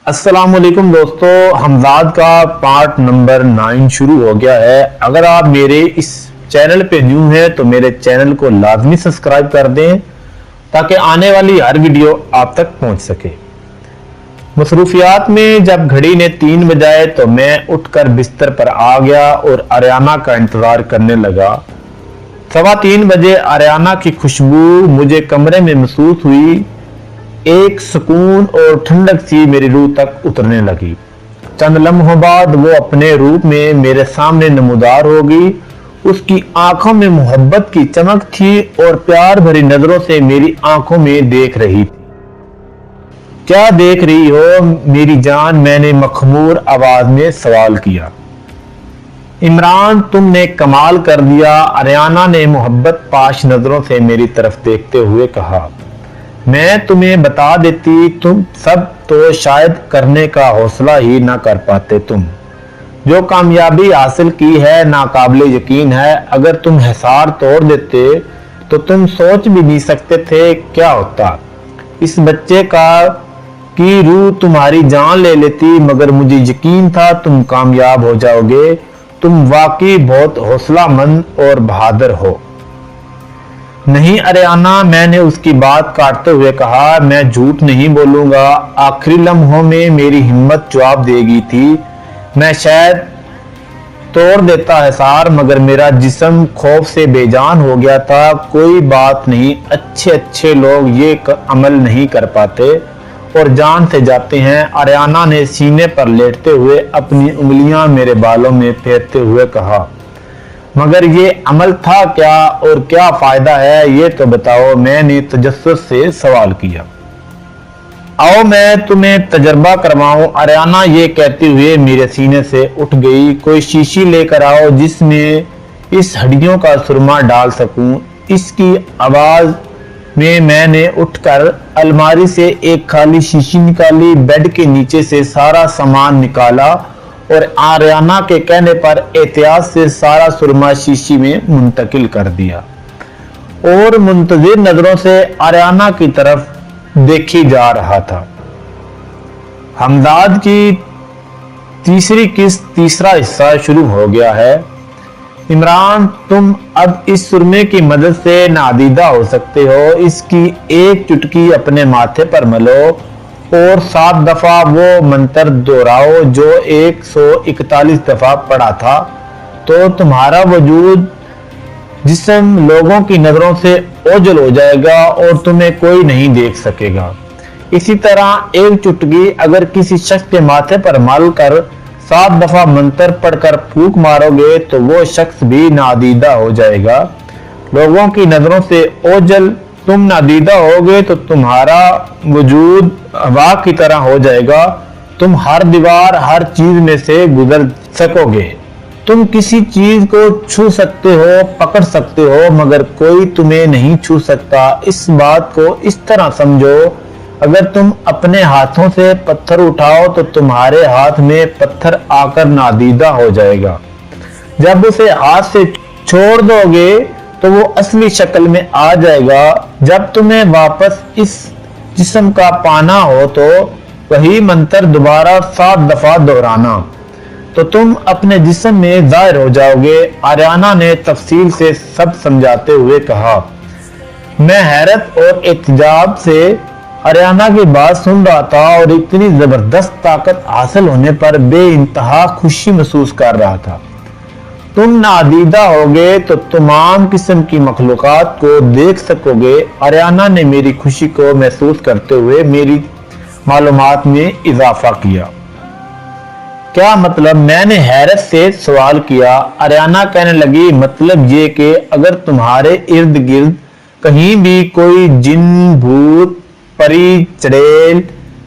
अस्सलाम वालेकुम दोस्तों, हमजाद का पार्ट नंबर 9 शुरू हो गया है। अगर आप मेरे इस चैनल पे न्यू हैं तो मेरे चैनल को लाजमी सब्सक्राइब कर दें ताकि आने वाली हर वीडियो आप तक पहुंच सके। मसरूफियात में जब घड़ी ने 3 बजाए तो मैं उठकर बिस्तर पर आ गया और आर्याना का इंतजार करने लगा। 3:15 बजे आर्याना की खुशबू मुझे कमरे में महसूस हुई। एक सुकून और ठंडक सी मेरी रूह तक उतरने लगी। चंद लम्हों बाद वो अपने रूप में मेरे सामने नमूदार हो गई। उसकी आंखों में मोहब्बत की चमक थी और प्यार भरी नजरों से मेरी आंखों में देख रही थी। क्या देख रही हो मेरी जान? मैंने मखमूर आवाज में सवाल किया। इमरान, तुमने कमाल कर दिया, आर्याना ने मोहब्बत पाश नजरों से मेरी तरफ देखते हुए कहा। मैं तुम्हें बता देती, तुम सब तो शायद करने का हौसला ही ना कर पाते। तुम जो कामयाबी हासिल की है नाकाबिले यकीन है। अगर तुम हिसार तोड़ देते तो तुम सोच भी नहीं सकते थे क्या होता। इस बच्चे की रूह तुम्हारी जान ले लेती, मगर मुझे यकीन था तुम कामयाब हो जाओगे। तुम वाकई बहुत हौसलामंद और बहादुर हो। नहीं आर्याना, मैंने उसकी बात काटते हुए कहा, मैं झूठ नहीं बोलूंगा। आखिरी लम्हों में मेरी हिम्मत जवाब देगी थी। मैं शायद तोड़ देता हिसार, मगर मेरा जिस्म खौफ से बेजान हो गया था। कोई बात नहीं, अच्छे लोग ये अमल नहीं कर पाते और जान से जाते हैं। आर्याना ने सीने पर लेटते हुए अपनी उंगलियां मेरे बालों में फेरते हुए कहा। मगर ये अमल था क्या और क्या फायदा है ये तो बताओ, मैंने तजस्सुस से सवाल किया। आओ मैं तुम्हें तजर्बा करवाऊं, आर्याना ये कहते हुए मेरे सीने से उठ गई। कोई शीशी लेकर आओ जिसमें इस हड्डियों का सुरमा डाल सकूं। इसकी आवाज में मैंने उठकर अलमारी से एक खाली शीशी निकाली, बेड के नीचे से सारा सामान निकाला और आर्याना के कहने पर एहतियात से सारा सुरमा शीशी में मुंतकिल कर दिया और मुंतजिर नजरों से आर्याना की तरफ देखी जा रहा था। हमदाद की तीसरी किस्त तीसरा हिस्सा शुरू हो गया है। इमरान, तुम अब इस सुरमे की मदद से नादीदा हो सकते हो। इसकी एक चुटकी अपने माथे पर मलो और 7 दफा वो मंत्र दोहराओ जो 141 दफा पढ़ा था, तो तुम्हारा वजूद जिस्म लोगों की नजरों से ओझल हो जाएगा और तुम्हें कोई नहीं देख सकेगा। इसी तरह एक चुटकी अगर किसी शख्स के माथे पर मल कर 7 दफा मंत्र पढ़कर फूंक मारोगे तो वो शख्स भी नादीदा हो जाएगा। लोगों की नजरों से ओझल तुम नादीदा होगे तो तुम्हारा वजूद हवा की तरह हो जाएगा। तुम हर दीवार हर चीज में से गुजर सकोगे। तुम किसी चीज को छू सकते हो, पकड़ सकते हो, मगर कोई तुम्हें नहीं छू सकता। इस बात को इस तरह समझो, अगर तुम अपने हाथों से पत्थर उठाओ तो तुम्हारे हाथ में पत्थर आकर नादीदा हो जाएगा। जब उसे हाथ से छोड़ दोगे तो वो असली शक्ल में आ जाएगा। जब तुम्हें वापस इस जिस्म का पाना हो तो वही मंत्र दोबारा 7 दफा दोहराना, तो तुम अपने जिस्म में जाहिर हो जाओगे। आर्याना ने तफसील से सब समझाते हुए कहा। मैं हैरत और एहतजाब से आर्याना की बात सुन रहा था और इतनी जबरदस्त ताकत हासिल होने पर बेइंतहा खुशी महसूस कर रहा था। तुम नादीदा होगे तो तमाम किस्म की मखलूकात को देख सकोगे। आर्याना ने मेरी खुशी को महसूस करते हुए मेरी मालूमात में इजाफा किया। क्या मतलब? मैंने हैरत से सवाल किया। आर्याना कहने लगी, मतलब ये कि अगर तुम्हारे इर्द गिर्द कहीं भी कोई जिन, भूत, परी, चड़ेल,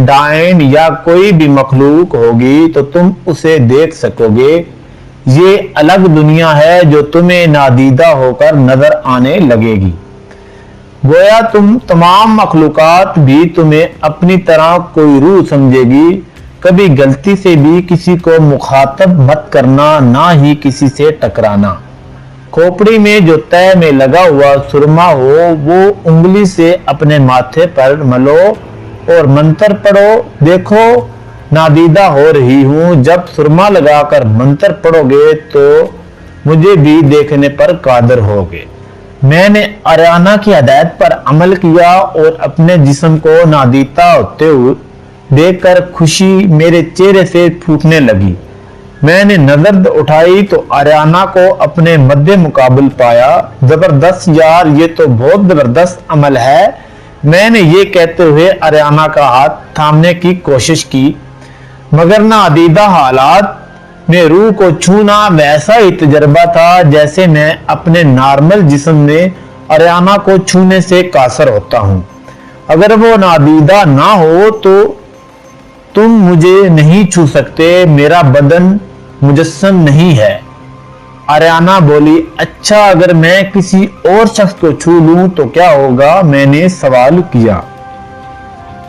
डायन या कोई भी मखलूक होगी तो तुम उसे देख सकोगे। ये अलग दुनिया है जो तुम्हें नादीदा होकर नजर आने लगेगी। गोया तुम तमाम मखलूकात भी तुम्हें अपनी तरह कोई रूह समझेगी। कभी गलती से भी किसी को मुखातब मत करना, ना ही किसी से टकराना। खोपड़ी में जो तय में लगा हुआ सुरमा हो वो उंगली से अपने माथे पर मलो और मंत्र पढ़ो। देखो नादीदा हो रही हूँ। जब सुरमा लगाकर मंत्र पढ़ोगे तो मुझे भी देखने पर कादर होगे। मैंने आर्याना की हिदायत पर अमल किया और अपने जिस्म को नादीदा होते हुए देखकर खुशी मेरे चेहरे से फूटने लगी। मैंने नजर उठाई तो आर्याना को अपने मध्य मुकाबल पाया। जबरदस्त यार, ये तो बहुत जबरदस्त अमल है। मैंने ये कहते हुए आर्याना का हाथ थामने की कोशिश की, मगर नादीदा हालात में रूह को छूना वैसा ही तजर्बा था जैसे मैं अपने नॉर्मल जिस्म में आर्याना को छूने से कासर होता हूँ। अगर वो नादीदा ना हो तो तुम मुझे नहीं छू सकते, मेरा बदन मुजस्सम नहीं है। आर्याना बोली, अच्छा अगर मैं किसी और शख्स को छू लूं तो क्या होगा? मैंने सवाल किया।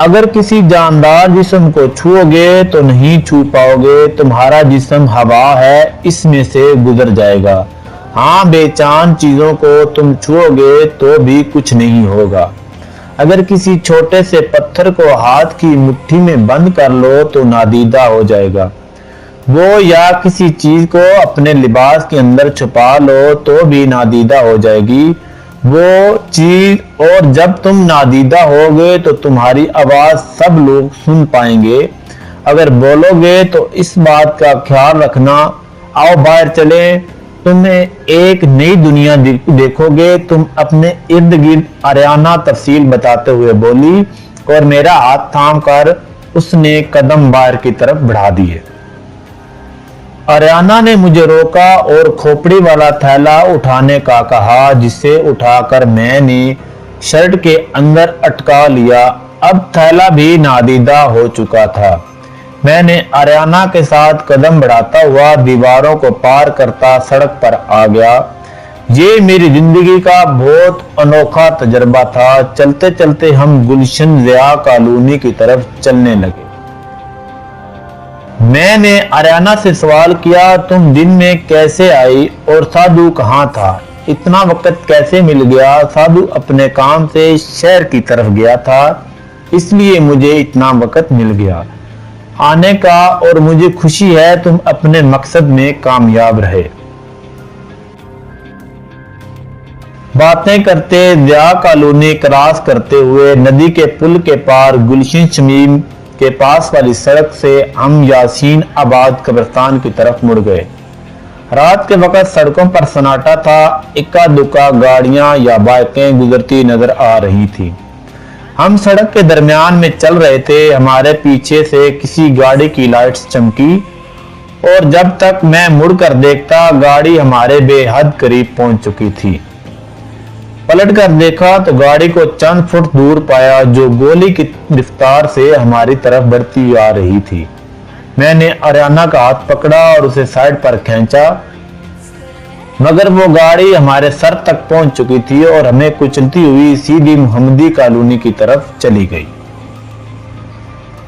अगर किसी जानदार जिस्म को छूओगे तो नहीं छू पाओगे, तुम्हारा जिस्म हवा है, इसमें से गुजर जाएगा। हाँ, बेचान चीजों को तुम छूओगे तो भी कुछ नहीं होगा। अगर किसी छोटे से पत्थर को हाथ की मुट्ठी में बंद कर लो तो नादीदा हो जाएगा वो, या किसी चीज को अपने लिबास के अंदर छुपा लो तो भी नादीदा हो जाएगी वो चीज। और जब तुम नादीदा होगे तो तुम्हारी आवाज सब लोग सुन पाएंगे। अगर बोलोगे तो इस बात का ख्याल रखना। आओ बाहर चले, तुम्हें एक नई दुनिया देखोगे। तुम अपने इर्द गिर्द आर्याना तफसील बताते हुए बोली और मेरा हाथ थाम कर उसने कदम बाहर की तरफ बढ़ा दिए। आर्याना ने मुझे रोका और खोपड़ी वाला थैला उठाने का कहा, जिसे उठाकर मैंने शर्ट के अंदर अटका लिया। अब थैला भी नादीदा हो चुका था। मैंने आर्याना के साथ कदम बढ़ाता हुआ दीवारों को पार करता सड़क पर आ गया। ये मेरी जिंदगी का बहुत अनोखा तजर्बा था। चलते चलते हम गुलशन ज़िया कॉलोनी की तरफ चलने लगे। मैंने आर्याना से सवाल किया, तुम दिन में कैसे आई और साधु कहाँ था? इतना वक्त कैसे मिल गया? साधु अपने काम से शहर की तरफ गया था, इसलिए मुझे इतना वक्त मिल गया आने का, और मुझे खुशी है तुम अपने मकसद में कामयाब रहे। बातें करते ज़िया कॉलोनी क्रॉस करते हुए नदी के पुल के पार गुलशन शमीम के पास वाली सड़क से हम यासीन आबाद कब्रिस्तान की तरफ मुड़ गए। रात के वक्त सड़कों पर सन्नाटा था। इक्का दुक्का गाड़ियां या बाइकें गुजरती नजर आ रही थी। हम सड़क के दरमियान में चल रहे थे। हमारे पीछे से किसी गाड़ी की लाइट्स चमकी और जब तक मैं मुड़कर देखता गाड़ी हमारे बेहद करीब पहुंच चुकी थी। पलट कर देखा तो गाड़ी को चंद फुट दूर पाया जो गोली की रफ्तार से हमारी तरफ बढ़ती आ रही थी। मैंने आर्याना का हाथ पकड़ा और उसे साइड पर खींचा, मगर वो गाड़ी हमारे सर तक पहुंच चुकी थी और हमें कुचलती हुई सीधी मोहम्मदी कॉलोनी की तरफ चली गई।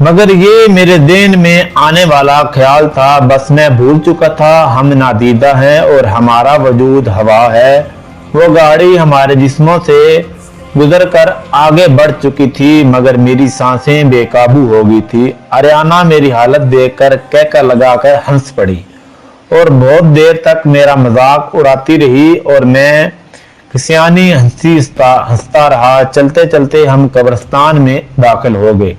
मगर ये मेरे ज़हन में आने वाला ख्याल था, बस मैं भूल चुका था हम नादीदा हैं और हमारा वजूद हवा है। वो गाड़ी हमारे जिस्मों से गुजरकर आगे बढ़ चुकी थी, मगर मेरी सांसें बेकाबू हो गई थी। आर्याना मेरी हालत देखकर कहका लगाकर हंस पड़ी और बहुत देर तक मेरा मजाक उड़ाती रही और मैं किसियानी हंसता रहा। चलते चलते हम कब्रिस्तान में दाखिल हो गए।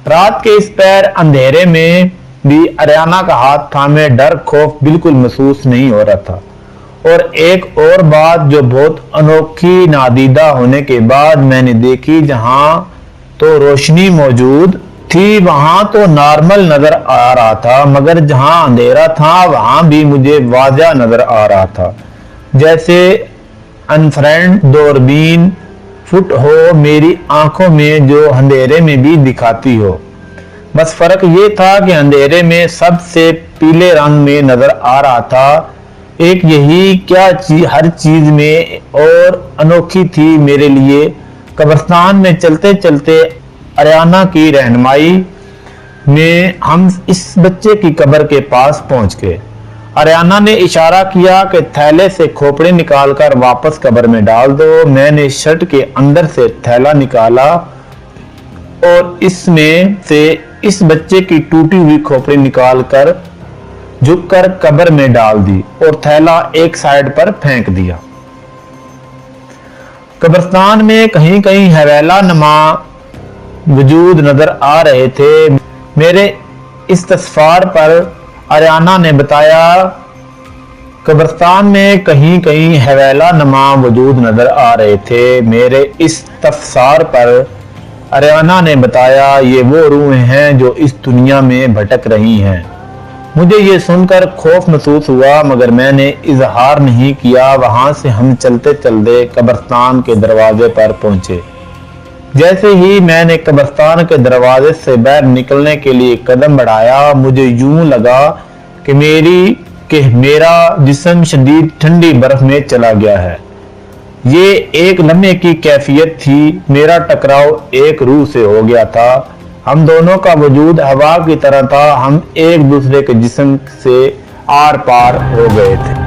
रात के इस पैर अंधेरे में भी आर्याना का हाथ थामे डर खौफ बिल्कुल महसूस नहीं हो रहा था। और एक और बात जो बहुत अनोखी नादीदा होने के बाद मैंने देखी, जहां तो रोशनी मौजूद थी वहां तो नॉर्मल नजर आ रहा था, मगर जहां अंधेरा था वहां भी मुझे वाज़ा नजर आ रहा था, जैसे अनफ्रेंड दूरबीन फुट हो मेरी आंखों में जो अंधेरे में भी दिखाती हो। बस फर्क ये था कि अंधेरे में सबसे पीले रंग में नजर आ रहा था। एक यही क्या हर चीज में और अनोखी थी मेरे लिए। कब्रिस्तान में चलते चलते आर्याना की रहनुमाई में हम इस बच्चे की कब्र के पास पहुंच गए। आर्याना ने इशारा किया कि थैले से खोपड़ी निकालकर वापस कब्र में डाल दो। मैंने शर्ट के अंदर से थैला निकाला और इसमें से इस बच्चे की टूटी हुई खोपड़ी निकालकर झुककर कब्र में डाल दी और थैला एक साइड पर फेंक दिया। कब्रिस्तान में कहीं कहीं हवेला नमा वजूद नजर आ रहे थे। मेरे इस्तफसार पर आर्याना ने बताया, कब्रिस्तान में कहीं कहीं हवेला नमा वजूद नजर आ रहे थे। मेरे इस्तफसार पर आर्याना ने बताया, ये वो रूहें हैं जो इस दुनिया में भटक रही हैं। मुझे ये सुनकर खौफ महसूस हुआ, मगर मैंने इजहार नहीं किया। वहां से हम चलते चलते कब्रिस्तान के दरवाजे पर पहुंचे। जैसे ही मैंने कब्रिस्तान के दरवाजे से बाहर निकलने के लिए कदम बढ़ाया, मुझे यूं लगा कि मेरा जिस्म शदीद ठंडी बर्फ में चला गया है। ये एक लम्हे की कैफियत थी। मेरा टकराव एक रूह से हो गया था। हम दोनों का वजूद हवा की तरह था। हम एक दूसरे के जिस्म से आर पार हो गए थे।